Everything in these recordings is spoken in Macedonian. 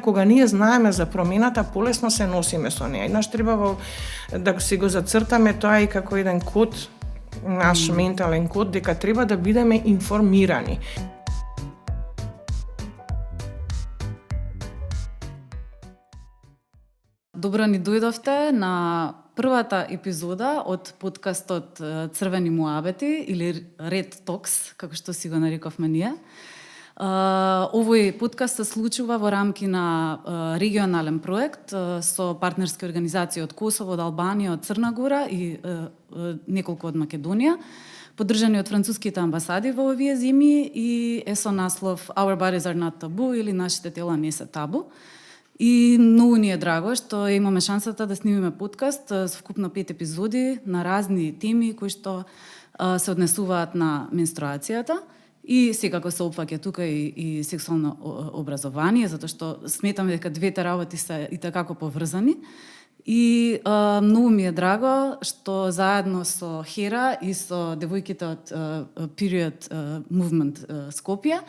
кога ние знаеме за промената, полесно се носиме со неа. Еднаш треба да си го зацртаме тоа и како еден код, наш ментален код, дека треба да бидеме информирани. Добро ни дојдовте на првата епизода од подкастот Црвени муабети или Red Talks, како што си го нарековме ние. Овој подкаст се случува во рамки на регионален проект со партнерски организации од Косово, од Албанија, од Црна Гора и неколку од Македонија, поддржани од француските амбасади во овие земји и е со наслов Our Bodies Are Not Taboo или Нашите тела не се табу. И многу ни е драго што имаме шансата да снимиме подкаст со вкупно 5 епизоди на разни теми кои што се однесуваат на менструацијата и секако се опфаќа тука и сексуално образование, затоа што сметам дека двете работи се и такако поврзани. И многу ми е драго што заедно со Хера и со девојките од Period Movement Скопје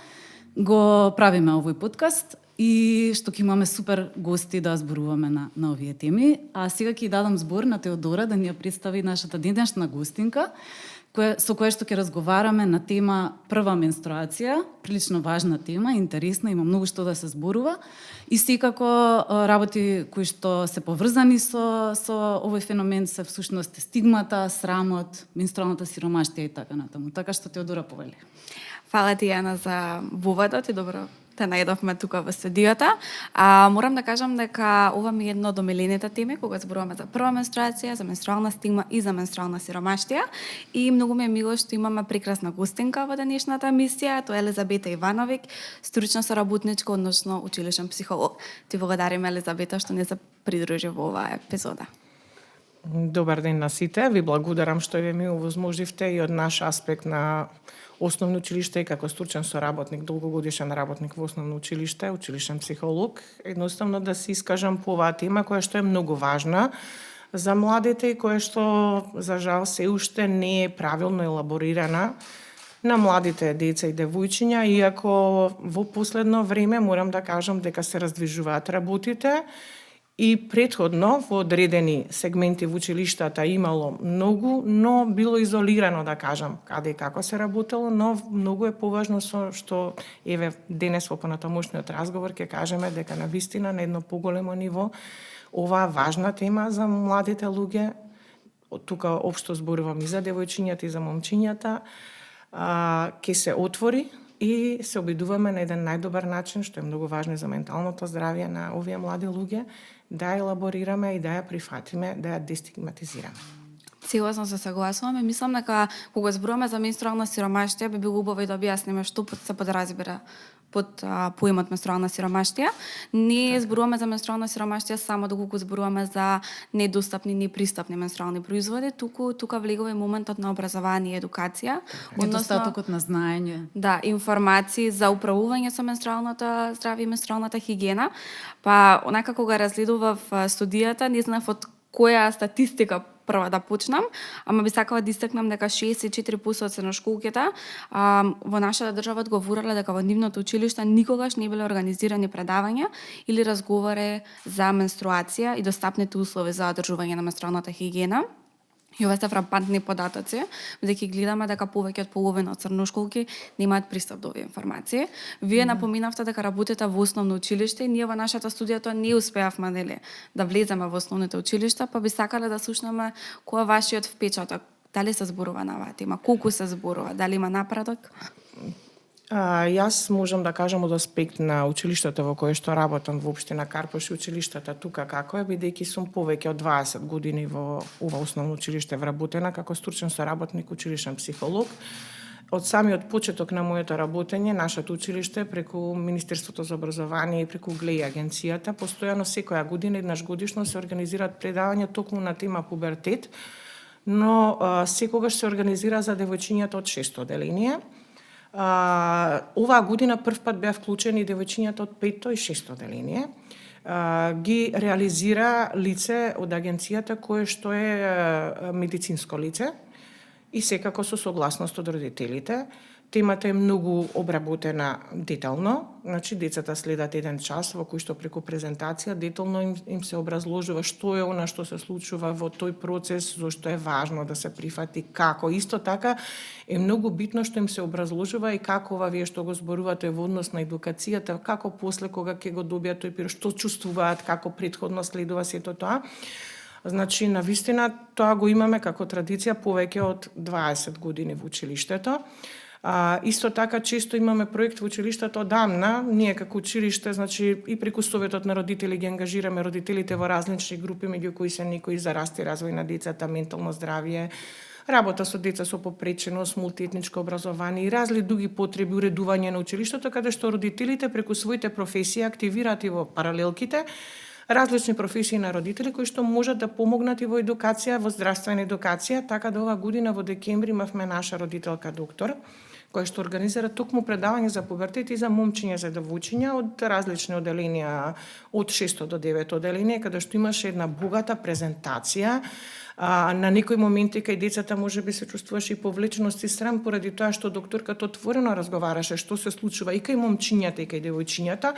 го правиме овој подкаст и што ќе имаме супер гости да зборуваме на овие теми. А сега ќе дадам збор на Теодора да ни ја представи нашата денешна гостинка, со која што ќе разговараме на тема прва менструација, прилично важна тема, интересна, има многу што да се зборува и секако работи кои што се поврзани со овој феномен се всушност стигмата, срамот, менструалната сиромаштија и така натаму. Така што Теодора повели. Фала ти, Јана, за воводот и добро те најдовме тука во студиото. Морам да кажам дека ова ми е едно од омилените теми кога зборуваме за прва менструација, за менструална стигма и за менструална сиромаштија. И многу ми е мило што имаме прекрасна гостинка во денешната емисија, тоа е Елизабета Ивановиќ, стручна соработничка, односно училишен психолог. Ти благодариме, Елизабета, што не се придружи во оваа епизода. Добар ден на сите. Ви благодарам што ми овозможивте и од наш аспект на основно училиште и како стручен соработник, долгогодишен работник во основно училиште, училишен психолог, едноставно да се искажам по оваа тема која што е многу важна за младите и која што за жал се уште не е правилно елаборирана на младите деца и девојчиња, иако во последно време морам да кажам дека се раздвижуваат работите. И претходно во одредени сегменти во училиштата имало многу, но било изолирано, да кажам, каде и како се работело, но многу е поважно што еве денес во понатамошниот разговор ќе кажеме дека на вистина на едно поголемо ниво оваа важна тема за младите луѓе, тука општо зборувам и за девојчињата и за момчињата, ќе се отвори и се обидуваме на еден најдобар начин, што е многу важно за менталното здравје на овие млади луѓе, да елаборираме и да ја прифатиме, да ја дестигматизираме. Целосно се согласуваме. Мислам дека кога зборуваме за менструална сиромаштија би било убаво да објасниме што се подразбира под поимот менструална сиромаштија. Не зборуваме за менструална сиромаштија само доколку зборуваме за недостапни, непристапни менструални производи, тука влегува и моментот на образование и едукација, недостатокот на знаење. Да, информации за управување со менструалното здравје и менструалната хигиена. Па онака кога разгледував студијата, не знав од која статистика прва да почнам, ама би сакала да истакнам дека 64% од средношколките во нашата држава одговориле дека во нивното училиште никогаш не биле организирани предавања или разговори за менструација и достапните услови за одржување на менструалната хигиена. И ова се фрапантни податоци, бидејќи гледаме дека повеќе од половина од средношколки немаат пристап до овие информации. Вие напоминавте дека работите во основно училиште и ние во нашата студија не успеавме да влеземе во основните училишта, па би сакале да слушнеме кој е вашиот впечаток, дали се зборува на оваа тема, колку се зборува, дали има напредок? Јас можам да кажам од аспект на училиштата во кое што работам во општина Карпош и училиштата тука како е, бидејќи сум повеќе од 20 години во ова основно училиште вработена како стручен соработник, училишен психолог. Од самиот почеток на моето работење, нашето училиште преку Министерството за образование и преку ГЛЕИ агенцијата, постојано секоја година, еднаш годишно се организираат предавања токму на тема пубертет, но секогаш се организира за девојчињата од 6-то оделение. Оваа година првпат беа вклучени девојчињата од 5-то и 6-то оделение. Ги реализира лице од агенцијата кое што е медицинско лице и секако со согласност од родителите. Темата е многу обработена детално, значи децата следат еден час во кој што преку презентација детално им се образложува што е она што се случува во тој процес, зошто е важно да се прифати, како. Исто така е многу битно што им се образложува и како вие што го зборувате во однос на едукацијата, како после кога ќе го добијат тој период, што чувствуваат, како претходно следува сето тоа. Значи, навистина, тоа го имаме како традиција повеќе од 20 години во училиштето. Исто така, често имаме проект во училиштето одамна, ние како училиште, значи и преку Советот на родители ги ангажираме родителите во различни групи, меѓу кои се некои за раст и развој на децата, ментално здравје, работа со деца со попреченост, мултиетничко образование и разли други потреби, уредување на училиштето, каде што родителите преку своите професии активираат и во паралелките различни професии на родители кои што можат да помогнат и во едукација, во здравствена едукација, така да оваа година во декември имавме наша родителка доктор, која што организира токму предавање за пубертет и за момчиња за девојчиња од различни оделенија, од 6 до 9 оделенија, каде што имаше една богата презентација. На некои моменти кај децата можеби се чувствуваше и повлеченост и срам поради тоа што докторката отворено разговараше што се случува и кај момчињата и кај девојчињата,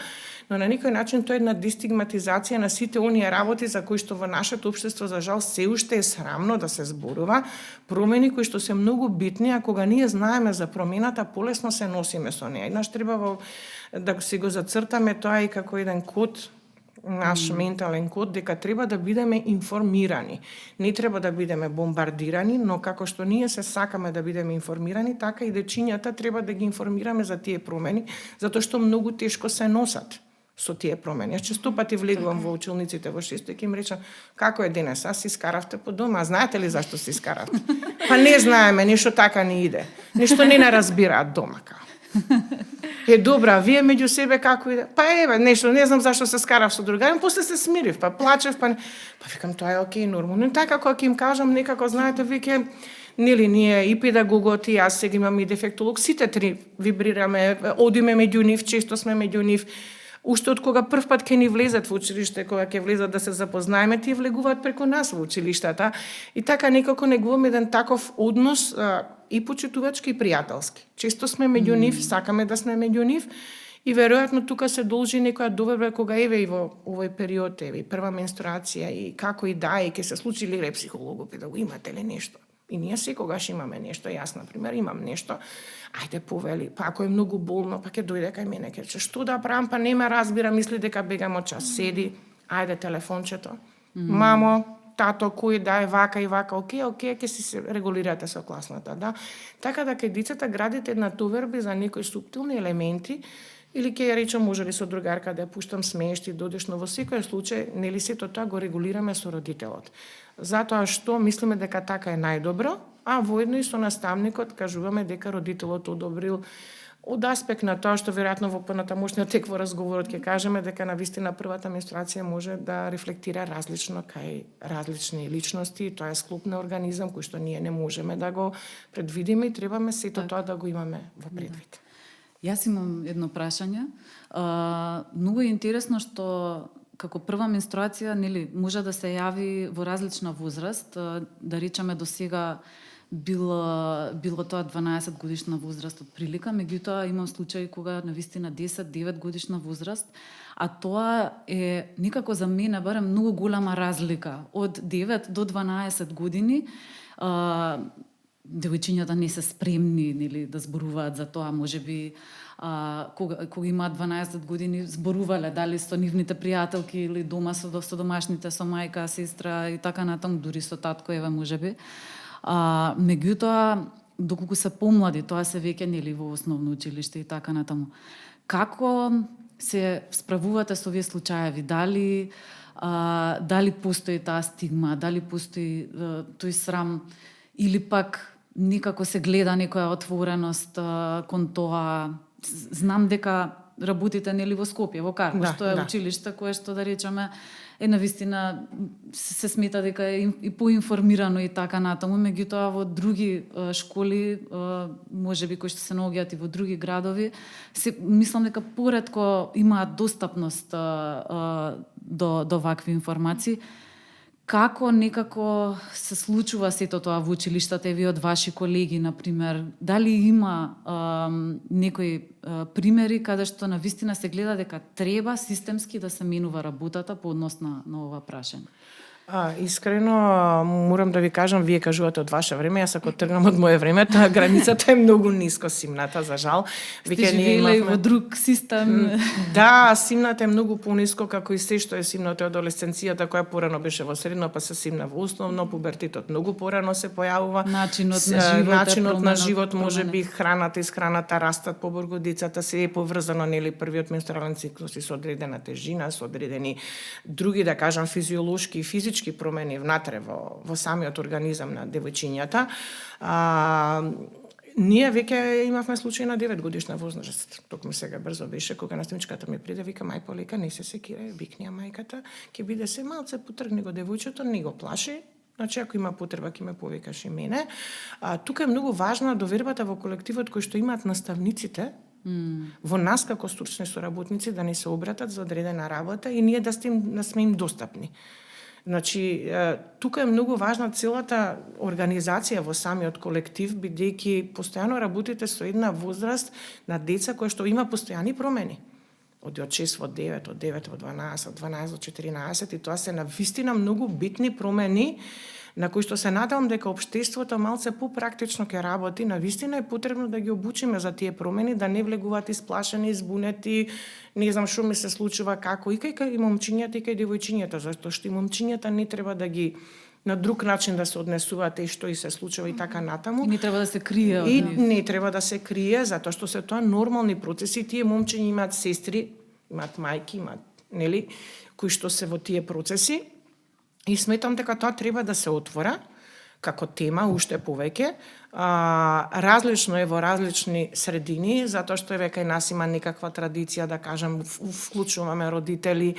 но на некој начин тоа е една дестигматизација на сите оние работи за кои што во нашето општество за жал се уште е срамно да се зборува, промени кои што се многу битни, а кога ние знаеме за промената, полесно се носиме со неа. Еднаш треба да си го зацртаме тоа и како еден код, наш ментален код, дека треба да бидеме информирани. Не треба да бидеме бомбардирани, но како што ние се сакаме да бидеме информирани, така и дечињата треба да ги информираме за тие промени, затоа што многу тешко се носат со тие промени. Јас често пати влегувам во училниците во 6 и им речам, како е денес, си скаравте по дома, а знаете ли зашто си скаравте? Па не знаеме, нешто така не иде. Нешто не разбираат дома, као. Добра, вие меѓу себе како иде? Па нешто, не знам зашто се скарав со друга, после се смирив, па плачев, па викам тоа е окей, нормално. Така кога им кажам, некако знаете, веќе нели ние и педагогот и јас сега имам и дефектолог, сите три вибрираме, одиме меѓу нив, често сме меѓу нив. Уште од кога прв пат ќе ни влезат во училиште, кога ќе влезат да се запознаеме, тие влегуваат преку нас во училиштата. И така некако негуваме еден таков однос и почитувачки и пријателски. Често сме меѓу нив, сакаме да сме меѓу нив и веројатно тука се должи некоја доверба кога и во овој период и прва менструација и како и ќе се случи ли психологот да го имате ли нешто. И ние секогаш имаме нешто, јас на пример имам нешто. Ајде повели, па ако е многу болно, па ќе дојде кај мене, ќе рече што да правам, па не ме разбира, мисли дека бегам од час, седи, ајде телефончето. Мамо, тато, кој да е вака и вака, окей, ќе си се регулирате со класната, да. Така да кај децата градите една доверба за некои суптилни елементи, или ќе ја речам, може ли со другарка да ја пуштам смешти, додеш, но во секој случај, нели сето тоа го регулираме со родителот. Затоа што мислиме дека така е најдобро, а воедно и со наставникот кажуваме дека родителот одобрил од аспект на тоа што веројатно во понатамошниот тек во разговорот ќе кажеме дека навистина првата менструација може да рефлектира различно кај различни личности, тоа е склоп на организам кој што ние не можеме да го предвидиме и требаме сето тоа да го имаме во предвид. Јас имам едно прашање. Многу е интересно што како прва менструација, нели, може да се јави во различна возраст, да речеме до сега било тоа 12 годишна возраст од прилика, меѓутоа имам случаи кога навистина 10-9 годишна возраст, а тоа е никако за мене барем многу голема разлика од 9 до 12 години. Девојчињата не се спремни, нели, да зборуваат за тоа, можеби кога имаат 12 години зборувале дали со нивните пријателки или дома со домашните, со мајка, сестра и така натаму, дури со татко еве можеби. Меѓутоа, доколку се помлади, тоа се веќе нели во основно училиште и така натаму. Како се справувате со овие случаеви? Дали постои таа стигма, дали постои тој срам, или пак некако се гледа некоја отвореност кон тоа? Знам дека работите нели во Скопје, во Карпо, што е училиште кое што да речеме е навистина се смета дека е и поинформирано и така натаму, меѓутоа во други школи, можеби кои што се наоѓаат и во други градови, мислам дека поретко имаат достапност до вакви информации. Како некако се случува сето тоа во училиштата и ви од ваши колеги, например? Дали има некои примери каде што навистина се гледа дека треба системски да се менува работата по однос на ова прашање? Искрено, морам да ви кажам, вие кажувате од ваше време, јас ако тргнам од мое време, таа границата е многу ниско симната, за жал. Сте живееле и во друг систем. Да, симната е многу пониско, како и се што е симното адолесценцијата, која порано беше во средно, па се симна во основно, пубертитот многу порано се појавува. Начинот на живот, може би храната, исхраната, растат побрзо, децата се е поврзано, нели, првиот менструален циклус со одредена тежина, со одредени други, да кажам, физиолошки и физички промени внатре во самиот организам на девојчињата. Ние веќе имавме случај на 9 годишна возраст. Токму сега брзо беше кога наставничката ми приде, вика мај полека, не се секирај, викнија мајката, ќе биде се малце потргни го девојчето, не го плаши. Значи, ако има потреба, ќе ме повикаш и мене. Тука е многу важна довербата во колективот кој што имаат наставниците, во нас како стручни соработници да ни се обратат за одредена работа и ние да сме им достапни. Значи, тука е многу важна целата организација во самиот колектив, бидејќи постојано работите со една возраст на деца која што има постојани промени. Од 6 во 9, од 9 во 12, од 12 до 14 и тоа се навистина многу битни промени на кои што се надевам дека општеството малце попрактично ќе работи, навистина е потребно да ги обучиме за тие промени, да не влегуваат исплашени, збунети, не знам што ми се случува, како и кај момчињата и кај девојчињата, зашто што и момчињата не треба да ги на друг начин да се однесуваат и што и се случува и така натаму. И не треба да се крие од И нив. не треба да се крие, затоа што се тоа нормални процеси. Тие момчиња имаат сестри, имаат мајки, имаат, нели, кои што се во тие процеси. И сметам дека тоа треба да се отвора како тема уште повеќе. Различно е во различни средини, затоа што е века и нас има некаква традиција, да кажем, вклучуваме родители.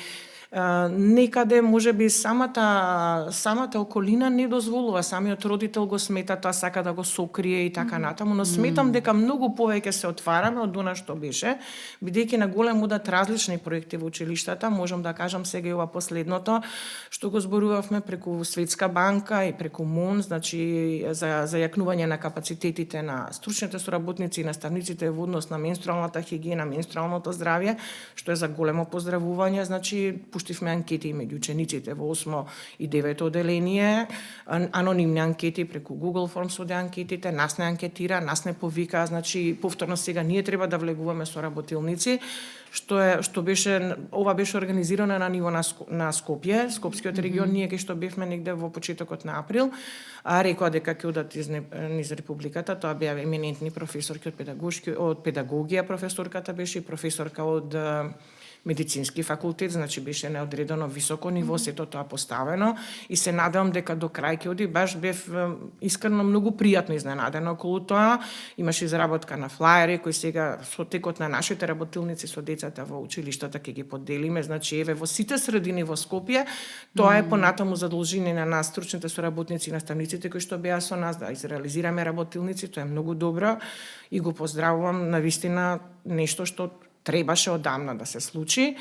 Некаде можеби самата околина не дозволува, самиот родител го смета, тоа сака да го сокрие и така натаму, но сметам дека многу повеќе се отвараме од она што беше, бидејќи на голем удат различни проекти во училиштата, можам да кажам сега и ова последното што го зборувавме преку Светска банка и преку МОН, значи за јакнување на капацитетите на стручните соработници и наставниците во однос на менструалната хигиена, менструалното здравје, што е за големо поздравување, значи пуштивме анкети меѓу учениците во 8 и 9 одделение, анонимни анкети преку Google Forms од анкетите, нас не анкетира, нас не повика, значи повторно сега ние треба да влегуваме со работилници, што беше ова беше организирано на ниво на Скопје, Скопскиот регион, ние кај што бевме негде во почетокот на април, рекоа дека ќе одат низ републиката, тоа беа еминентни професорки од педагогија, професорката беше и професорка од медицински факултет, значи беше неодредено високо ниво, сето тоа поставено и се надевам дека до крај ќе оди, баш бев искрено многу пријатно изненадена околу тоа. Имаше изработка на флаери кои сега со текот на нашите работилници со децата во училиштата ќе ги поделиме, значи еве во сите средини во Скопје, тоа е понатаму задолжение на нас стручните соработници и наставниците кои што беа со нас да изреализираме работилници, тоа е многу добро и го поздравувам, навистина нешто што требаше одамна да се случи.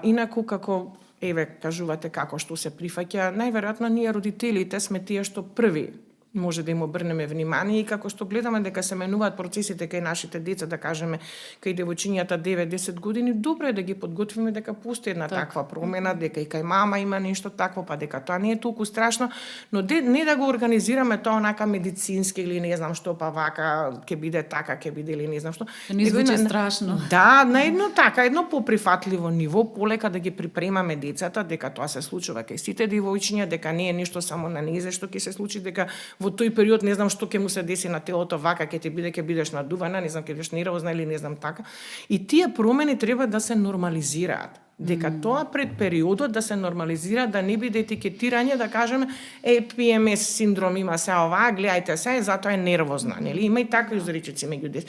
Инаку, како, еве, кажувате како што се прифаќа, најверојатно ние родителите сме тие што први може да им обрнеме внимание и како што гледаме дека се менуваат процесите кај нашите деца, да кажеме, кај девојчињата 9-10 години, добро е да ги подготвиме дека постои една таква промена, дека и кај мама има нешто такво, па дека тоа не е толку страшно, но не да го организираме тоа онака медицински или не знам што, па вака ќе биде така, ќе биде или не знам што. Не звучи страшно. Да, на едно поприфатливо ниво, полека да ги припремаме децата дека тоа се случува кај сите девојчиња, дека не е нешто само на незе што ќе се случи, дека во тој период не знам што ќе му се деси на телото, вака ќе бидеш надувана, не знам ќе бидеш нервозна или не знам така. И тие промени треба да се нормализираат. Дека тоа пред периодот да се нормализира, да не биде етикетирање, да кажеме, PMS синдром има се оваа, гледајте се, затоа е нервозна, нели? Има и такви изречици меѓу дец.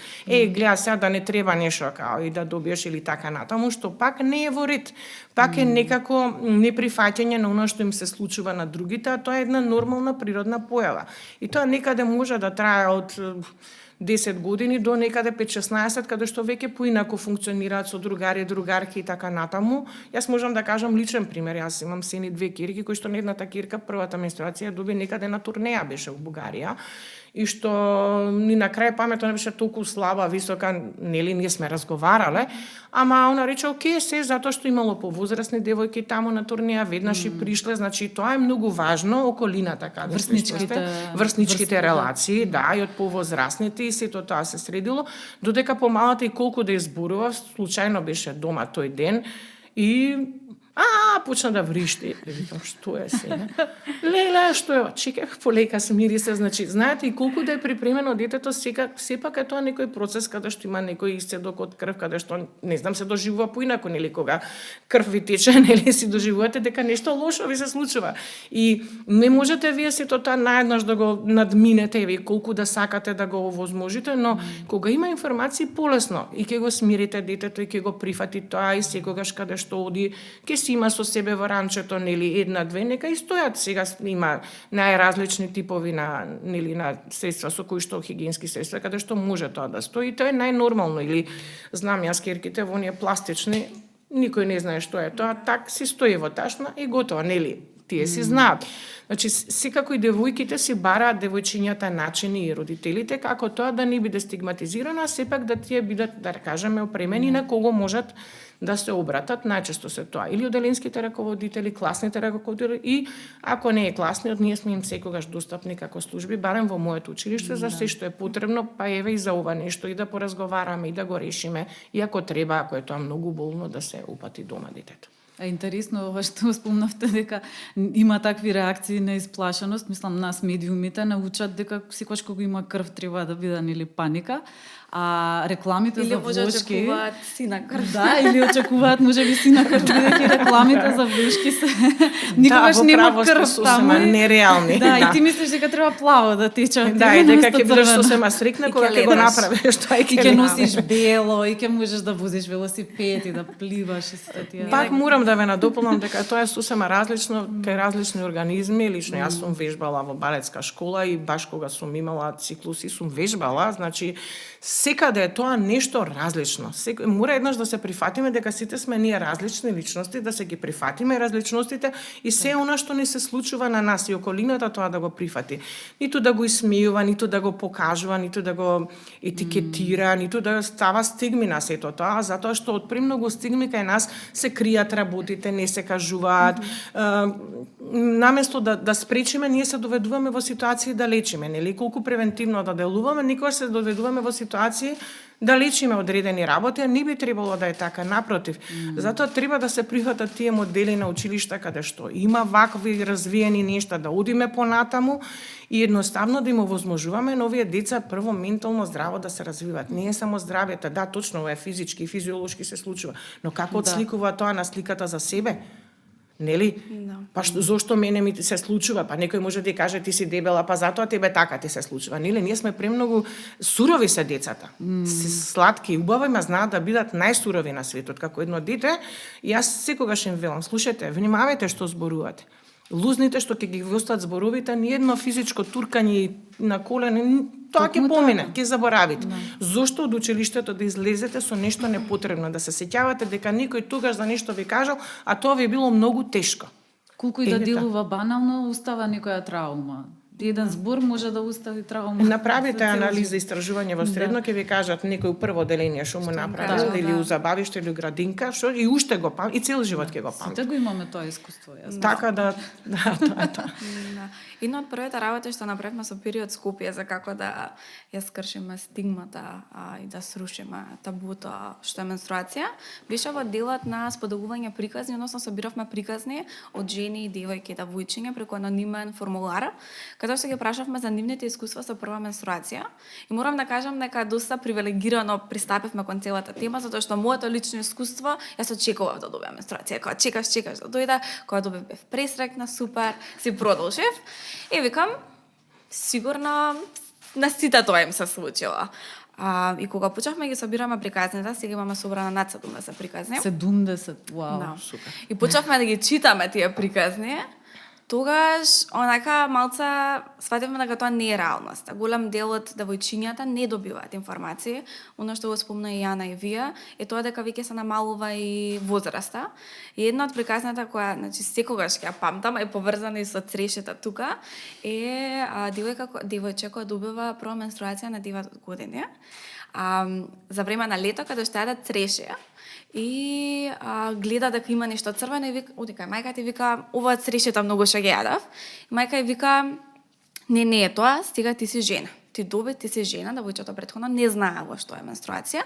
Гледа се да не треба нешто као и да добиеш или така натаму, што пак не е во ред. Пак е некако неприфаќање на оно што им се случува на другите, а тоа е една нормална природна појава. И тоа некаде може да трае од 10 години до некаде 5-16, каде што веќе поинаку функционираат со другари, другарки и така натаму. Јас можам да кажам личен пример. Јас имам сини 2 кирки, кои што едната кирка првата менструација доби некаде на турнеја беше во Бугарија. И што ни на крај паметот не беше толку слаба, висока, нели ние сме разговарале, ама она рече оке се затоа што имало повозрасни девојки таму на турнеја, веднаш и пришле, значи тоа е многу важно, околината каде врсничките релации, да, и од повозрасните и сето тоа се средило, додека помалата и колку да изборува, случајно беше дома тој ден и почна да вришти. Викам, што е сега? Леле, што е? Чеках полека, смири се. Значи, знаете, и колку да е припремено детето, сепак е тоа некој процес каде што има некој исцедок од крв, каде што, не знам, се доживува поинаку, нели, кога крв ви тече, нели, си доживувате дека нешто лошо ви се случува. И не можете вие сето тоа наеднаш да го надминете, ви колку да сакате да го овозможите, но кога има информации полесно и ќе го смирите детето и ќе го прифати тоа и секогаш каде што оди, ќе си има со себе во ранчето, нели, една-две, нека и стојат. Сега има најразлични типови на, нели, на средства со кои што хигиенски средства, каде што може тоа да стои, тоа е најнормално. Или, знам јас керките во оние пластични, никој не знае што е тоа, так си стои во ташна и готово, нели, тие си знаат. Значи, секако и девојките си бараат девојчињата начини и родителите како тоа да не биде стигматизирано, а сепак да тие бидат, да кажеме, опремени на кого можат да се обратат, најчесто се тоа или оделенските раководители, класните раководители и ако не е класниот, ние сме им секогаш достапни како служби, барем во моето училиште за се што е потребно, па еве и за ова нешто и да поразговараме и да го решиме, и ако треба, ако е тоа многу болно, да се упати дома детето. А интересно ова што спомнавте дека има такви реакции на исплашеност, мислам нас медиумите научат дека секогаш кога има крв треба да биде нели паника, а рекламите или за влошки очекуваат сина крв. Да, или очекуваат можеби сина крв, бидејќи рекламите за влошки се никогаш нема крв таму. Нереални. Да, и ти мислиш дека треба плаво да тече. Да, и дека ќе бидеш сосема срекна кога ќе го направиш тоа и ќе носиш бело и ќе можеш да возиш велосипед и да пливаш и сите тие. Пак морам да ве надополнам дека тоа е сосема различно кај различни организми. Лично јас сум вежбала во балетска школа и баш кога сум имала циклуси сум вежбала, значи секаде е тоа нешто различно. Мора еднаш да се прифатиме дека сите сме ние различни личности, да се ги прифатиме различностите и се она што ни се случува на нас и околината тоа да го прифати. Ниту да го исмејува, ниту да го покажува, ниту да го етикетира, ниту да става стигми на сето тоа, затоа што од премногу стигми кај нас се кријат работите, не се кажуваат. Наместо да спречиме, ние се доведуваме во ситуации да лечиме, нели? Колку превентивно да делуваме, никогаш се доведуваме во ситуации да лечиме одредени работи, а не би требало да е така, напротив. Затоа треба да се прифатат тие модели на училишта каде што има вакви развиени нешта, да одиме понатаму и едноставно да им овозможуваме на овие деца прво ментално здраво да се развиваат. Не е само здравјето, да, точно ова е физички и физиолошки се случува, но како одсликува тоа на сликата за себе? Нели? Да. Па зошто мене ми се случува? Па некој може да каже ти си дебела, па затоа тебе така ти се случува. Нели? Ние сме премногу сурови се децата. Сладки и убави, ма знаат да бидат најсурови на светот како едно дете. И јас секогаш им велам, слушајте, внимавајте што зборувате. Лузните што ќе ги остат зборовите, ни едно физичко туркање на колени, тоа ќе помине, ќе заборавите. Зошто од училиштето да излезете со нешто непотребно, да се сеќавате дека никој тогаш за нешто ви кажал, а тоа ви било многу тешко. Колку и да делува банално, остава некоја травма. Еден збор може да остави травма. Направите анализа и истражување во средно, ќе ви кажат некој прво деление што му направил, или у забавиште, или у градинка, што и уште го памти, и цел живот ќе го памти. Сите го имаме тоа искуство, јас. Така да, тоа е тоа. Една од првите работи што направивме со период Скопје за како да ја скршиме стигмата и да срушиме табуто што е менструација, беше во делот на споделување приказни, односно собиравме приказни од жени и девојки, девојчиња преку анонимен формулар, каде што ги прашавме за нивните искуства со прва менструација. И морам да кажам дека доста привилегирано пристапивме кон целата тема, затоа што моето лично искуство, јас очекував да добиам менструација. Кога чекаш да дојде, кога добив бев пресрекна, супер, си продолжив. И викам, сигурно на сите тоа им се случило. И кога почнавме ги собираме приказните, сега имаме собрано над 70 приказни. 70, вау, Да. супер. И почнавме да ги читаме тие приказни, тогаш онака малца свативме дека тоа не е реалност. Голем дел од девојчињата не добиваат информации. Оно што го спомна и Јана и вие е тоа дека веќе се намалува и возраста. И една од приказната која, значи секогаш ќе ја памтам, е поврзана и со црешета тука, е девојче која добива прва менструација на 9 години. За време на лето кога што јадат цреше и гледа дека има нешто црвено и вика, одика мајка ти вика, ова црешета многу што ги јадав. Мајка ја вика, не е тоа, стига ти си жена. Ти си жена, девојчето претходно не знаело што е менструација.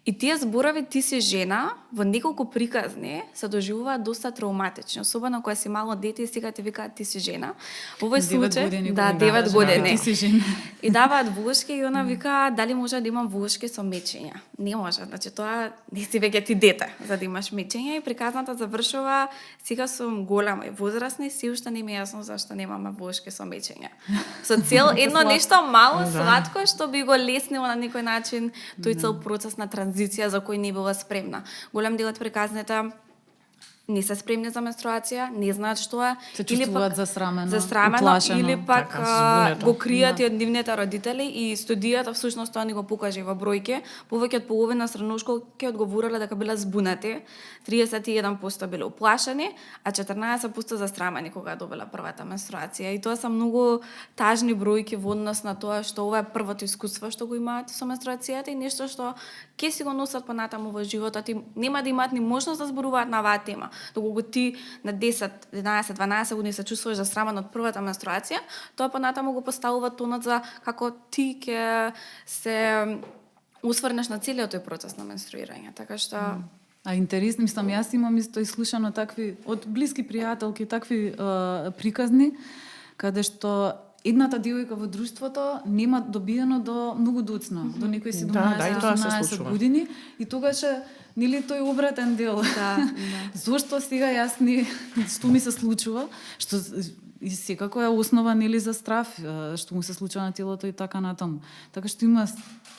И тие зборови ти си жена во неколку приказни се доживуваат доста травматични, особено кога си мало дете и сега ти викаат ти си жена. Во овој случај, 9 години. Ти си жена. И даваат волшки и она вика дали може да имам волшки со мечења. Не може, значи тоа не си веќе ти дете за да имаш мечења и приказната завршува сега сум голема и возрастна и се уште не ми е јасно зашто немаме волшки со мечења. Со цел едно нешто мало сладко што би го леснило на некој начин тој цел процес на транзиција за кој не била спремна. Голем дел од приказните не се спремни за менструација, не знаат што е, Се чувствуваат засрамено, уплашено, или пак збунето. го кријат и од нивните родители и студијата всушност тоа ни го покаже во бројки. Повеќе од половина средношколки одговориле дека биле збунети, 31% биле уплашени, а 14% засрамени кога добила првата менструација. И тоа се многу тажни бројки во однос на тоа што ова е првото искуство што го имаат со менструацијата и нешто што ќе си го носат понатаму во животот и нема да имаат ни можност да зборуваат на оваа тема. Доколку ти на 10, 11, 12 години се чувствуваш засрамен од првата менструација, тоа понатаму го поставува тонот за како ти ќе се усврнеш на целиот тој процес на менструирање. Така што А интересно, мислам, јас имам исто изслушано такви од блиски пријателки такви приказни каде што едната девојка во друштвото нема добиено до многу доцна, до некои 17-18 години и тогаш е нели тој обратен дел. да. Зошто сега јас што ми се случува, што и секако е основа нели за страв, што му се случува на телото и така натаму. Така што има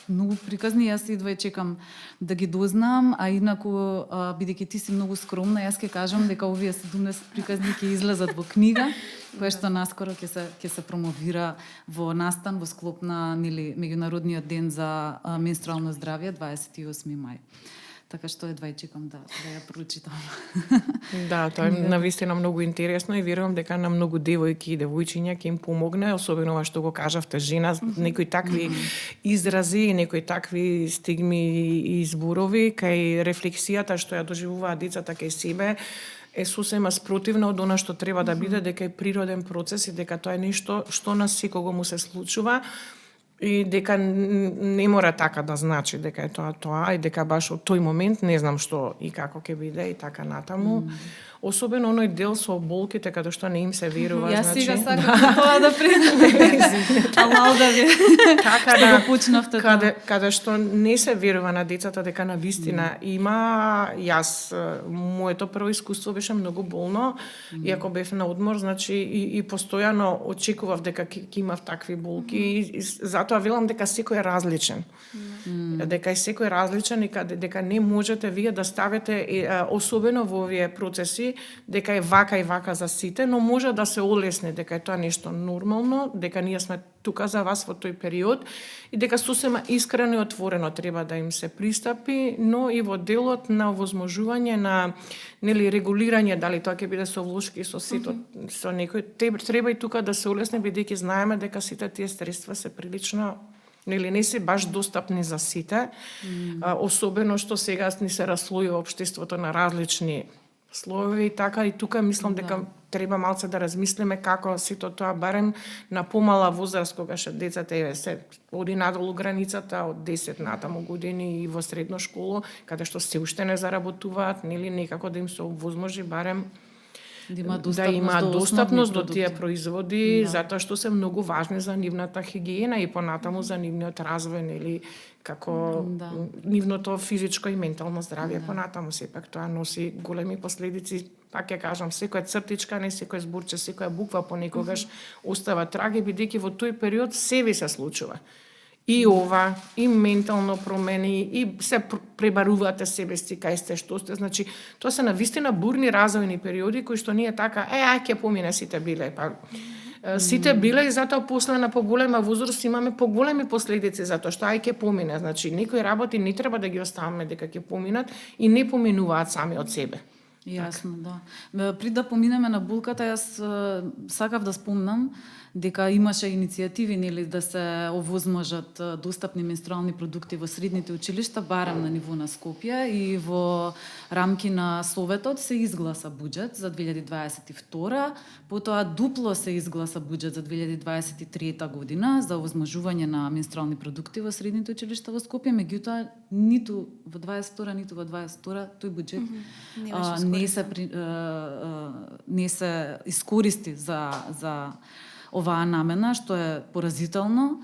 многу приказни, јас едва чекам да ги дознам, а инаку бидејќи ти си многу скромна, јас ќе кажам дека овие 17 приказни ќе излезат во книга, која што наскоро ќе се промовира во настан во склоп на нели меѓународниот ден за менструално здравје 28 мај. Така што едва и чекам да ја прочитам. Да, тоа е навистина многу интересно и верувам дека на многу девојки и девојчиња ќе им помогне, особено ова што го кажавте жена, некои такви изрази, некои такви стигми и зборови кај рефлексијата што ја доживуваат децата кај себе е сосема спротивна од она што треба да биде, дека е природен процес и дека тоа е нешто што на секого му се случува. И дека не мора така да значи дека е тоа и дека баш од тој момент не знам што и како ќе биде и така натаму. Особено оној дел со болките каде што не им се верува, Јас значи. сега сакам тоа да признам. Алал да ви. Така да го почнавте тоа. каде што не се верува на децата дека на вистина има, јас моето прво искуство беше многу болно, иако бев на одмор, значи и постојано очекував дека ќе имав такви болки и затоа велам дека секој е различен. Дека е секој различен и дека не можете вие да ставите особено во овие процеси дека е вака и вака за сите, но може да се олесни дека е тоа нешто нормално, дека ние сме тука за вас во тој период и дека сосема искрено и отворено треба да им се пристапи, но и во делот на овозможување на нели регулирање, дали тоа ќе биде со влошки, со сето, со некој, треба и тука да се олесни бидејќи знаеме дека сите тие средства се прилично нели не се баш достапни за сите, особено што сега ни се раслојува општеството на различни слоеви и така, и тука мислам дека треба малце да размислиме како сето тоа барем на помала возраст, кога ше децата се оди надолу границата од 10 натаму години и во средно школо, каде што се уште не заработуваат, нели некако да им се овозможи барем да има достапност до тие производи, затоа што се многу важни за нивната хигиена и понатаму за нивниот развој, нели како нивното физичко и ментално здравје понатаму, сепак тоа носи големи последици. Пак ќе кажам, секоја цртичка, не секој зборче, секоја буква понекогаш остава траги, бидејќи во тој период се ви се случува. И ова, и ментално промени, и се пребарувате себе си кај сте, што сте. Значи, тоа се навистина бурни развојни периоди кои што ние така, ај ќе помине сите биле, па сите биле и затоа после на поголема возраст имаме поголеми последици затоа што ќе помине. Значи, некои работи не треба да ги оставаме дека ќе поминат и не поминуваат сами од себе. Јасно, да. При да поминеме на булката, јас сакав да спомнам дека имаше иницијативи нели да се овозможат достапни менструални продукти во средните училишта, барем на ниво на Скопје, и во рамки на Советот се изгласа буџет за 2022, потоа дупло се изгласа буџет за 2023 година за овозможување на менструални продукти во средните училишта во Скопје, меѓутоа ниту во 22 ниту во 22 тој буџет не се искористи за оваа намена, што е поразително.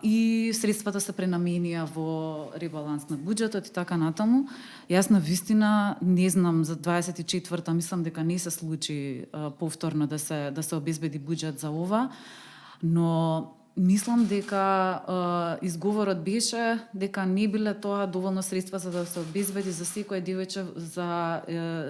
И средствата се пренаменија во ребаланс на буџетот и така натаму. Јас на вистина не знам за 24-та, мислам дека не се случи повторно да се обезбеди буџет за ова, но мислам дека изговорот беше дека не биле тоа доволно средства за да се обезбеди за секој девојче за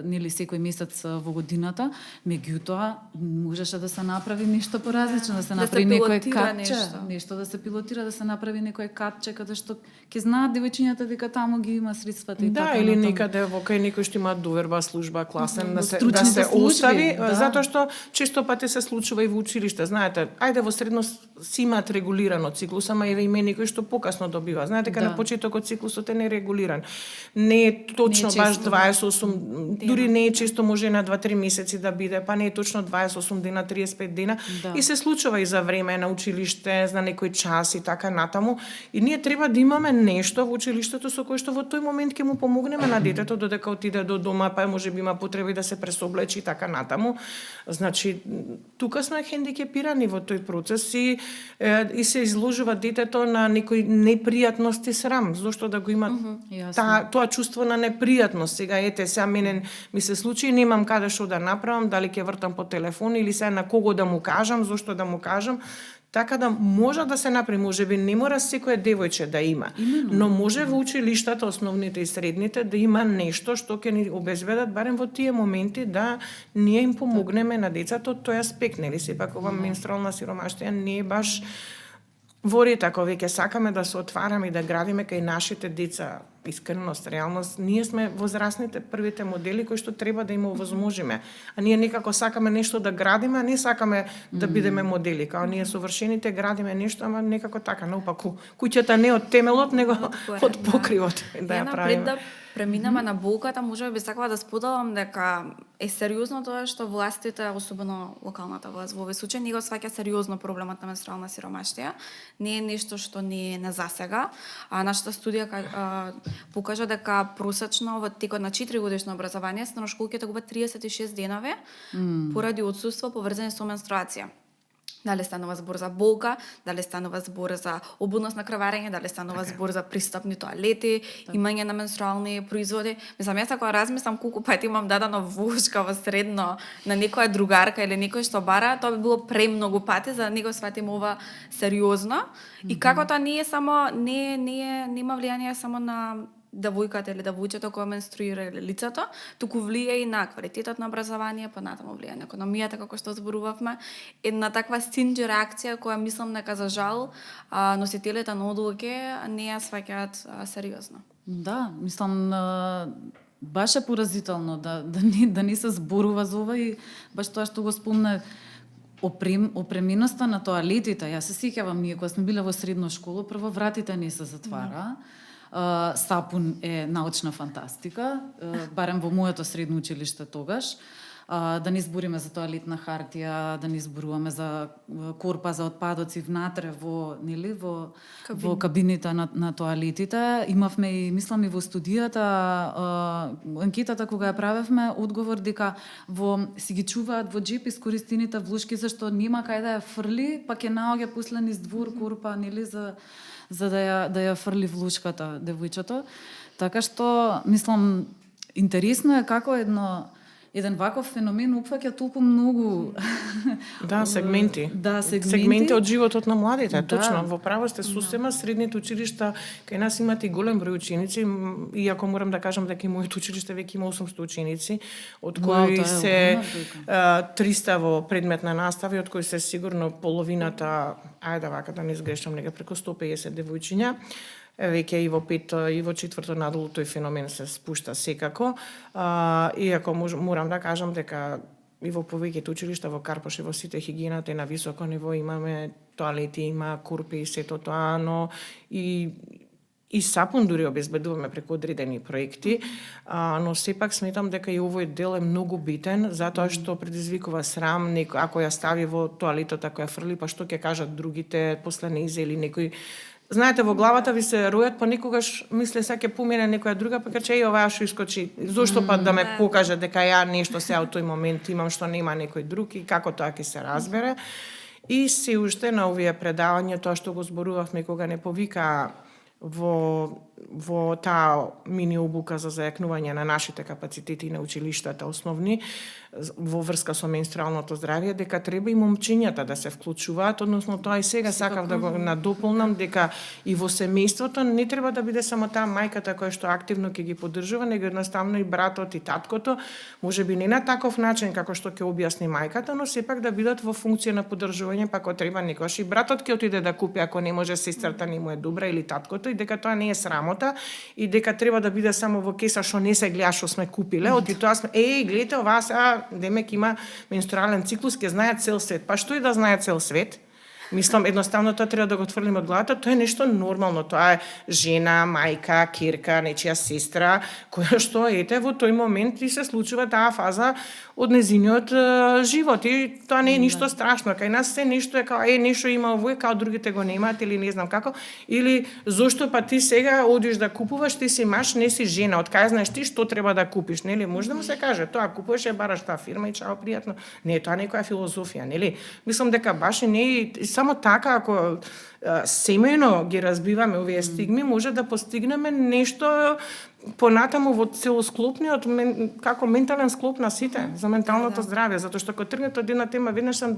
нели секој месец во годината, меѓутоа можеше да се направи нешто поразлично, да се направи некој катче, нешто да се пилотира, да се направи некој катче каде што ќе знаат девојчињата дека таму ги има средствата и да, така или натаму. некаде во кај некој што има доверба служба класен да се служби, остави, да. затоа што често пати се случува и во училиште. Знаете, ајде во средно си имаат регулирано циклус, ама и има некој што покасно добива. Знаете, дека на почетокот циклусот е нерегулиран. Не е точно не е баш често, 28, дури не е често, може на 2-3 месеци да биде, па не е точно 28 дена, 35 дена. Да. И се случува и за време на училиште, за некој час и така натаму. И ние треба да имаме нешто во училиштето со кој што во тој момент ќе му помогнеме на детето додека отиде до дома, па можеби има потреби да се пресоблечи и така натаму. Значи, тука сме хендикепирани во тој процес и се изложува детето на некои непријатности и срам, зошто да го има тоа чувство на непријатност. Сега ете, сега мене ми се случи, немам каде што да направам, дали ќе вртам по телефон или се на кого да му кажам, зошто да му кажам. Така да може да се направи, можеби не мора секој девојче да има, но може во училиштата, основните и средните, да има нешто што ќе ни обезбедат барем во тие моменти да ние им помогнеме на децата од тој аспект, нели? Сепак ова менструална сиромаштија не е баш во ред, ако веќе сакаме да се отвараме и да градиме кај нашите деца искреност, реалност, ние сме возрастните првите модели кои што треба да им овозможиме. А ние некако сакаме нешто да градиме, а не сакаме да бидеме модели. Као ние совршените градиме нешто, ама некако така, наопаку. Куќата не од темелот, него од покривот да ја правиме. Да преминеме на болката, можеби би сакала да споделам дека е сериозно тоа што властите, особено локалната власт во овој случај, не го сваќа сериозно проблемот на менструална сиромаштија. Не е нешто што не е на засега. А нашата студија покажа дека просечно во текот на 4 годишно образование средношколките губат 36 денови поради отсуство поврзани со менструација. Дали станува збор за болка, дали станува збор за обудност на крварење, дали станува збор за пристапни тоалети, имање на менструални производи. Мислам, јас ако размислам колку пати имам дадено волшка во средно на некоја другарка или некој што бара, тоа би било премногу пати за да не го сватим ова сериозно. И како тоа не е само нема влијание само на девојката или девојчето кој менструира или лицето, туку влијае и на квалитетот на образование, па натаму влијае на економијата, како што зборувавме. Една таква синџи реакција која мислам дека за жал носителите на одлуки не ја сваќаат сериозно. Да, мислам баш е поразително да не се зборува за ова и баш тоа што го спомна опременоста на тоалетите. Јас се сеќавам, ние кога сме биле во средна школа, прво вратите не се затвара. Сапун е научна фантастика, барем во моето средно училиште тогаш. Да не збориме за тоалетна хартија, да не зборуваме за корпа за отпадоци внатре во кабините на тоалетите. Имавме и, мислам, и во студијата, анкетата кога ја правевме, одговор дека си ги чуваат во джеп искористените влушки, зашто нема кај да ја фрли, па ќе наоѓа после низ двор корпа, нели, за да ја фрли влушката девојчето. Така што, мислам, интересно е како едно еден ваков феномен опфаќа толку многу Да, сегменти. Да, Сегменти од животот на младите, Да. точно. Во право сте сустема, средните училишта, кај нас имате и голем број ученици, иако морам да кажам дека и моето училиште веќе има 800 ученици, од Вау, кои тоа е се огромна 300 во предмет на настава, од кои се сигурно половината, ајде вака да не сгрешам, нега преку 150 девојчиња. Веќе и во пето и во четврто надолу тој феномен се спушта секако. Иако морам да кажам дека и во повеќето училишта во Карпош и во сите хигиената и на високо ниво имаме тоалети, има курпи и сето тоа, но и сапун дури обезбедуваме преку одредени проекти, но сепак сметам дека и овој дел е многу битен, затоа што предизвикува срам, ако ја стави во тоалетот, ако ја фрли, па што ќе кажат другите после нејзе или некој. Знаете, во главата ви се ројат, понекогаш мисле се ќе помине некоја друга, па каже и оваа што искочи. Зошто па да ме покаже дека ја нешто се од тој момент имам што нема некој друг и како тоа ќе се разбере. И се уште на овие предавања, тоа што го зборувавме кога не повика во таа мини обука за зајакнување на нашите капацитети на училиштата основни во врска со менструалното здравје, дека треба и момчињата да се вклучуваат, односно тоа и сега сакав да го надополнам дека и во семејството не треба да биде само таа мајката која што активно ќе ги поддржува, него едноставно и братот и таткото, можеби не на таков начин како што ќе објасни мајката, но сепак да бидат во функција на поддржување, па ако треба некојаш и братот ќе отиде да купи ако не може сестрата не му е добра или таткото, и дека тоа не е срамота и дека треба да биде само во кеса што не се гледа што сме купиле, оти тоа сме гледате оваа сега демек има менструален циклус, ќе знае цел свет. Па што и да знае цел свет? Мислам, едноставно тоа треба да го отфрлиме од главата, тоа е нешто нормално, тоа е жена, мајка, кирка, нечија сестра, која што ете во тој момент и се случува таа фаза од незиниот живот и тоа не е ништо страшно. Кај нас се нешто е као нешто има овој, као другите го немаат или не знам како, или зошто па ти сега одиш да купуваш, ти си маж, не си жена, од кај знаеш ти што треба да купиш, нели? Може да му се каже, тоа купуваш е бараш таа фирма и чао пријатно. Не е тоа некоја филозофија, нели? Мислам дека баш и не е само така, ако семејно ги разбиваме овие стигми, може да постигнеме нешто понатаму во целосклопниот како ментален склоп на сите за менталното здравје, затоа што кога тргнете од една тема веднаш се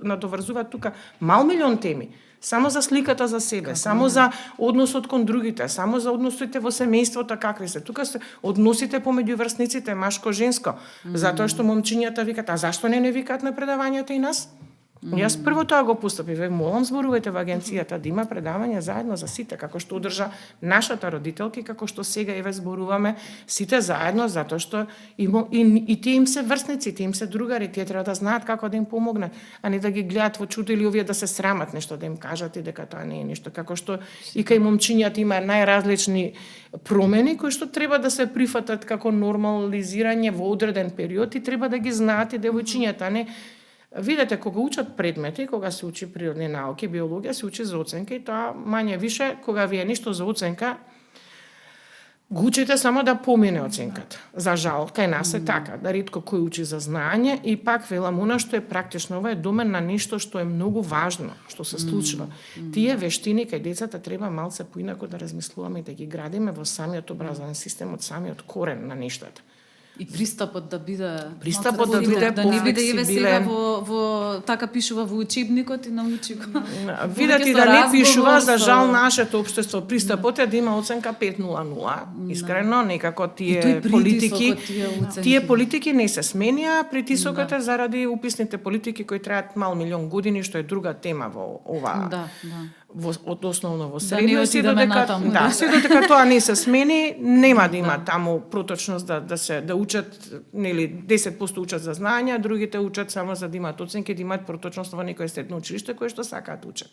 надоврзува тука мал милион теми. Само за сликата за себе, само за односот кон другите, само за односите во семејството какви се. Тука се односите помеѓу врсниците, машко-женско. Затоа што момчињата викаат, а зашто не викаат на предавањата и нас? Јас прво тоа го постапив, молам зборувате во агенцијата да има предавање заедно за сите, како што одржа нашата родителки, како што сега еве зборуваме сите заедно, затоа што и тие им се врсници, тие им се другари, тие треба да знаат како да им помогнат, а не да ги гледат во чудо или овие да се срамат нешто да им кажат и дека тоа не е нешто, како што и кај момчињата има најразлични промени кои што треба да се прифатат како нормализирање во одреден период и треба да ги знаат и девојчињата, не. Видете, кога учат предмети, кога се учи природни науки, биологија, се учи за оценка и тоа мање више, кога ви е нешто за оценка, го учите само да помине оценката. За жал, кај нас е така, да ретко кој учи за знаење и пак велам, она што е практично, ова е домен на нешто што е многу важно, што се случува. Тие вештини кај децата треба малце поинако да размислуваме и да ги градиме во самиот образовен систем, од самиот корен на нештата. И пристапот да биде да не биде еве сега пофлексибилен. во така пишува во учебникот и научи го. Видете да не пишува, за жал нашето општество пристапот е да има оценка 5.00. Искрено, некако тие политики, тие политики не се сменија, притисокот е заради уписните политики кои траат мал милион години, што е друга тема во ова. Од основно во средно, се додека тоа не се смени, нема да има таму проточност да учат, нели 10% учат за знаења, другите учат само за да имаат оценки, да имаат проточност во некое средно училиште кое што сакаат да учат.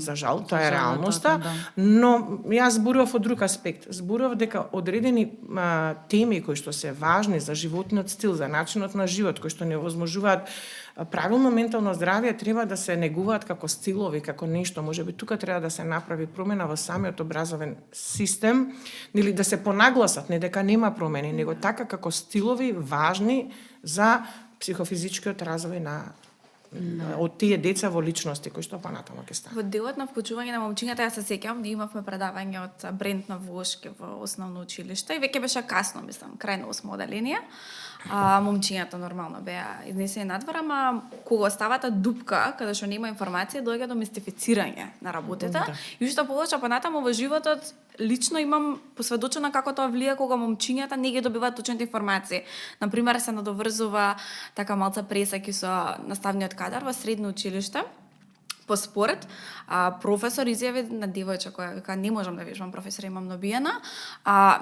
За жал, тоа е реалноста, но јас зборував од друг аспект. Зборував дека одредени теми кои што се важни за животниот стил, за начинот на живот, кои што не овозможуваат правилно ментално здравје, треба да се негуваат како стилови, како нешто. Можеби тука треба да се направи промена во самиот образовен систем, или да се понагласат, не дека нема промени, него така како стилови важни за психофизичкиот развој на од тие деца во личности кои што понатаму ќе станат. Во делот на вклучување на момчињата, јас се сеќавам, ние имавме предавање од Брент на Волшки во основно училиште и веќе беше касно, мислам, крај на 8 оделенија. Момчињата нормално беа изнесени надвор, ама кога оставата дупка, каде што нема информација, доаѓа до мистифицирање на работите. Да. И уште повеќе понатаму во животот, лично имам посведочена како тоа влија кога момчињата не ги добиваат точните информации. Например, се надоврзува така малца пресеки со наставниот кадар во средно училиште. По според, професор изјави на девојче која вика не можам да вежбам, професор, имам добиена.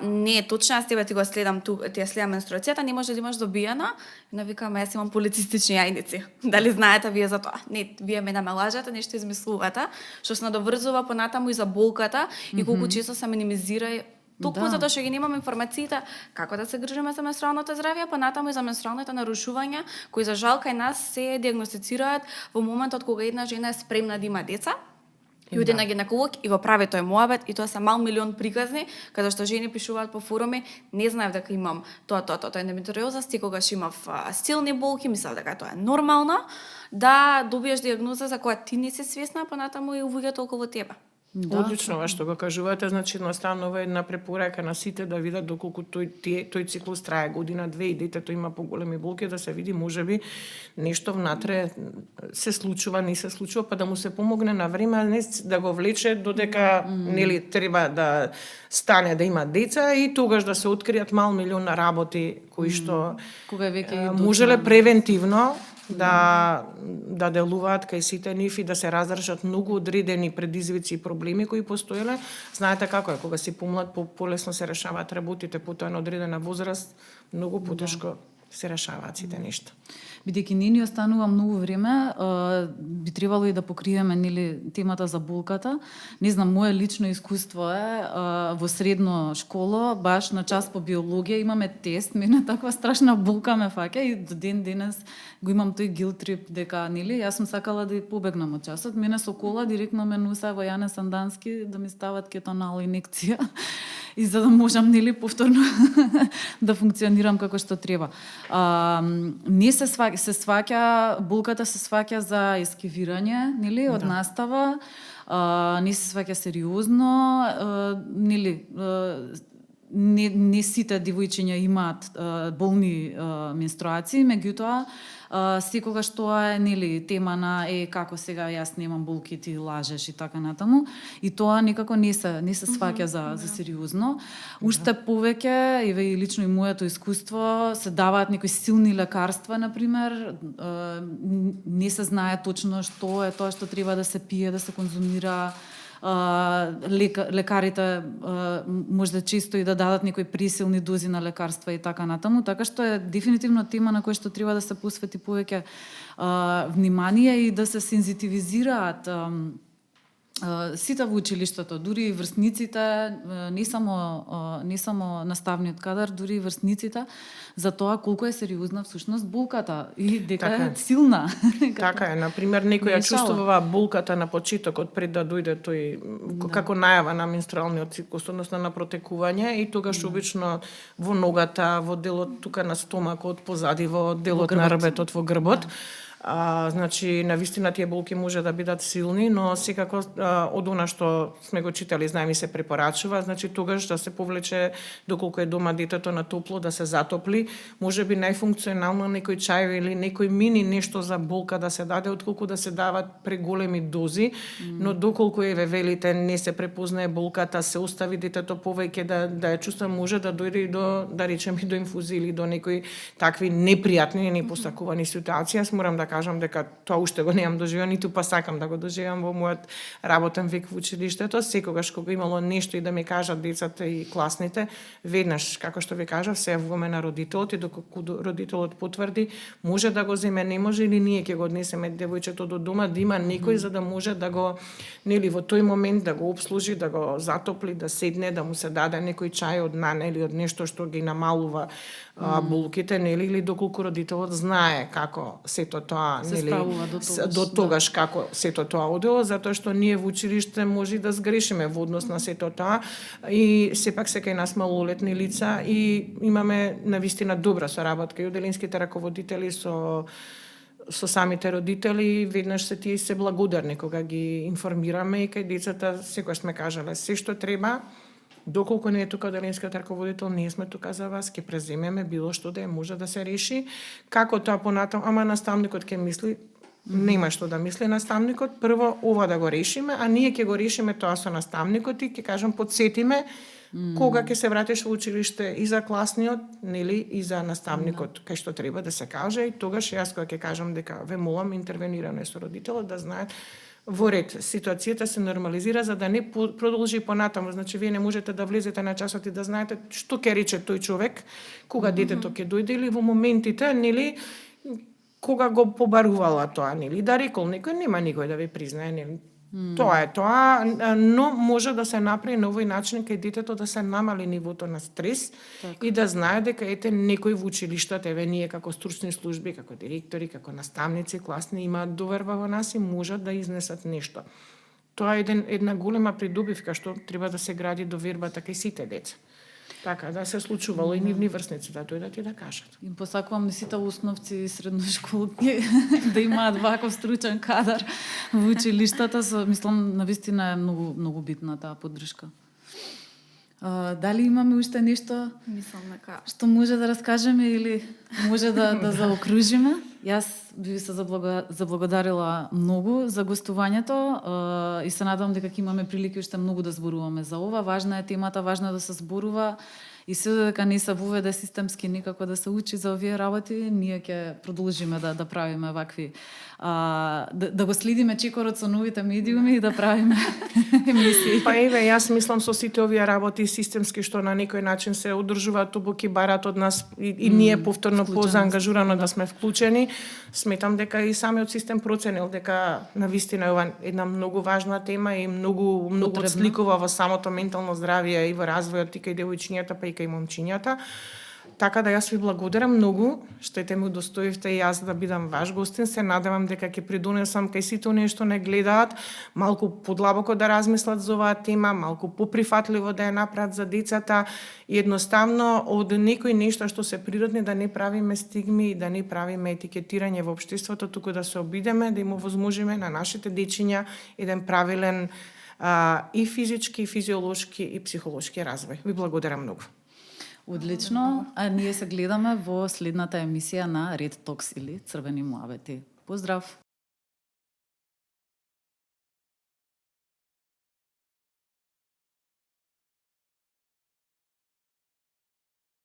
Не е точно, јас тебе ти го следам ти ја следам менструацијата, не може да имаш добиена. И на вика, јас имам полицистични јајници. Дали знаете вие за тоа? Не, вие ме намалажате, нешто измислувате, што се надоврзува понатаму и за болката и колку често се минимизира толку затоа што ги немаме информациите како да се грижиме за менструалното здравје, па натаму и за менструалните нарушувања, кои за жал кај нас се диагностицираат во моментот кога една жена е спремна да има деца. И оди на гинеколог и го прави тој муабет и тоа се мал милион приказни, каде што жени пишуваат по форуми, не знаев дека имам тоа ендометриоза, секогаш имав силни болки, мислев дека тоа е нормално, да добиеш диагноза за која ти не си свесна, па натаму и увиѓа толку во тебе. Да. Одлично ова што го кажувате, значи едноставно ова е една препорака на сите да видат доколку тој циклус трае година, две и детето има поголеми болки, да се види можеби нешто внатре се случува, не се случува, па да му се помогне на време, а не да го влече додека нели треба да стане да има деца и тогаш да се откријат мал милион работи кои што кога веќе можеле превентивно да делуваат кај сите нив и да се разрешат многу одредени предизвици и проблеми кои постоеле. Знаете како е, кога си помлад, полесно се решаваат работите, потоа на одредена возраст многу потешко се решаваат сите нешта. Бидејќи не ни останува многу време, би требало и да покриеме нели темата за болката. Не знам, мое лично искуство е во средно школа, баш на час по биологија имаме тест, мене таква страшна болка ме фаќа и до ден денес го имам тој guilt trip дека нели јас сум сакала да побегнам од часот. Мене со кола директно ме нуса во Јане Сандански да ми стават кетонал инекција и за да можам нели повторно да функционирам како што треба. Не се сваќа болката се сваќа за ескивирање, нели, од настава. Не се сваќа сериозно, нели, не сите девојчиња имаат болни менструации, меѓутоа секогаш тоа е нели тема на како сега јас немам болки, ти лажеш и така натаму, и тоа некако не се сваќа за сериозно. Уште повеќе и лично и моето искуство се даваат некои силни лекарства, например, не се знае точно што е тоа што треба да се пие, да се конзумира. Лекарите може да често и да дадат некои пресилни дози на лекарства и така натаму, така што е дефинитивно тема на која што треба да се посвети повеќе внимание и да се сензитивизираат сите во училиштето, дури и врсниците, не само наставниот кадар, дури и врсниците, за тоа колку е сериозна всушност болката и дека е силна. Така е, например, некој ја чувствува болката на почетокот пред да дојде тој како најава на менструалниот циклус, односно на протекување, и тогаш обично во ногата, во делот тука на стомакот, позади во делот на рбетот, во грбот. Значи, навистина тие болки може да бидат силни, но секако од она што сме го читали, знаеме, се препорачува, значи тогаш да се повлече доколку е дома детето на топло, да се затопли, можеби најфункционално некој чај или некој мини нешто за болка да се даде, отколку да се дават преголеми дози, но доколку ве велите не се препознае болката, се остави детето повеќе да ја чувства, може да дојде и до, да речеме, до инфузија или до некои такви непријатни, непосакувани ситуации. Јас морам да кажам дека тоа уште го немам доживено, ниту па сакам да го доживам во мојот работен век во училиштето. Секогаш кога имало нешто и да ми кажат децата и класните, веднаш, како што ви кажав, се јавуваме на родителот и доколку родителот потврди, може да го земе, не може, или ние ќе го однесеме девојчето до дома, да има некој за да може да го, нели, во тој момент да го обслужи, да го затопли, да седне, да му се даде некој чај од нана или од нешто што ги намалува болките, нели, или доколку родителот знае како сето тоа, нели, до тогаш како сето тоа одело, затоа што ние во училиште може да сгрешиме во однос на сето тоа и сепак се кај нас малолетни лица и имаме навистина добра соработка и оделинските раководители со самите родители, веднаш се тие се благодарни кога ги информираме и кај децата секогаш сме кажале се што треба, Доколку не е тука деленскиот раководител, ние сме тука за вас, ќе преземеме било што да е, може да се реши. Како тоа понатаму, ама наставникот ќе мисли, нема што да мисли наставникот, прво ова да го решиме, а ние ќе го решиме тоа со наставникот и ќе кажам подсетиме кога ќе се вратиш во училиште и за класниот, нели, и за наставникот, кај што треба да се каже, и тогаш јас кога ќе кажам дека ве молам интервениране со родителот да знаат во ред, ситуацијата се нормализира за да не продолжи понатаму. Значи, вие не можете да влезете на часот и да знаете што ќе рече тој човек, кога детето ќе дојде или во моментите, нели, кога го побарувала тоа, нели, да рекол некој, нема никој да ви признае, нели. Тоа е тоа, но може да се направи на овој начин кај детето да се намали нивото на стрес и да знае дека ете некој во училиштата, еве ние како стручни служби, како директори, како наставници, класни имаат доверба во нас и можат да изнесат нешто. Тоа е една голема придобивка што треба да се гради довербата кај сите деца. Така, да се случувало и нивни врсници да дојдат и да кажат. Им посакувам на сите основци и средношколки да имаат ваков стручен кадар во училиштата, мислам навистина е многу битна таа поддршка. Дали имаме уште нешто Мислам дека што може да раскажеме или може да заокружиме? Јас би ви се заблагодарила многу за гостувањето и се надевам дека ќе имаме прилики уште многу да зборуваме за ова. Важна е темата, важно е да се зборува и се дека не се воведе системски никако да се учи за овие работи, ние ќе продолжиме да правиме вакви да го следиме чекорот со новите медиуми и да правиме емисии. Па еве, јас мислам со сите овие работи системски што на некој начин се одржуваат обуки барат од нас и ние повторно позаангажурано да сме вклучени. Сметам дека и самиот систем проценил дека навистина е ова една многу важна тема и многу отсликува во самото ментално здравје и во развојот и кај девојчињата па и кај момчињата. Така да јас ви благодарам многу што те ме удостоивте и јас да бидам ваш гостин. Се надевам дека ќе придонесам кај сите оние што не гледаат, малку подлабоко да размислат за оваа тема, малку поприфатливо да ја направат за децата и едноставно од некои нешта што се природни да не правиме стигми и да не правиме етикетирање во општеството, туку да се обидеме да им овозможиме на нашите дечиња еден правилен и физички, и физиолошки и психолошки развој. Ви благодарам многу. Одлично, а ние се гледаме во следната емисија на Red Talks или Црвени муабети. Поздрав!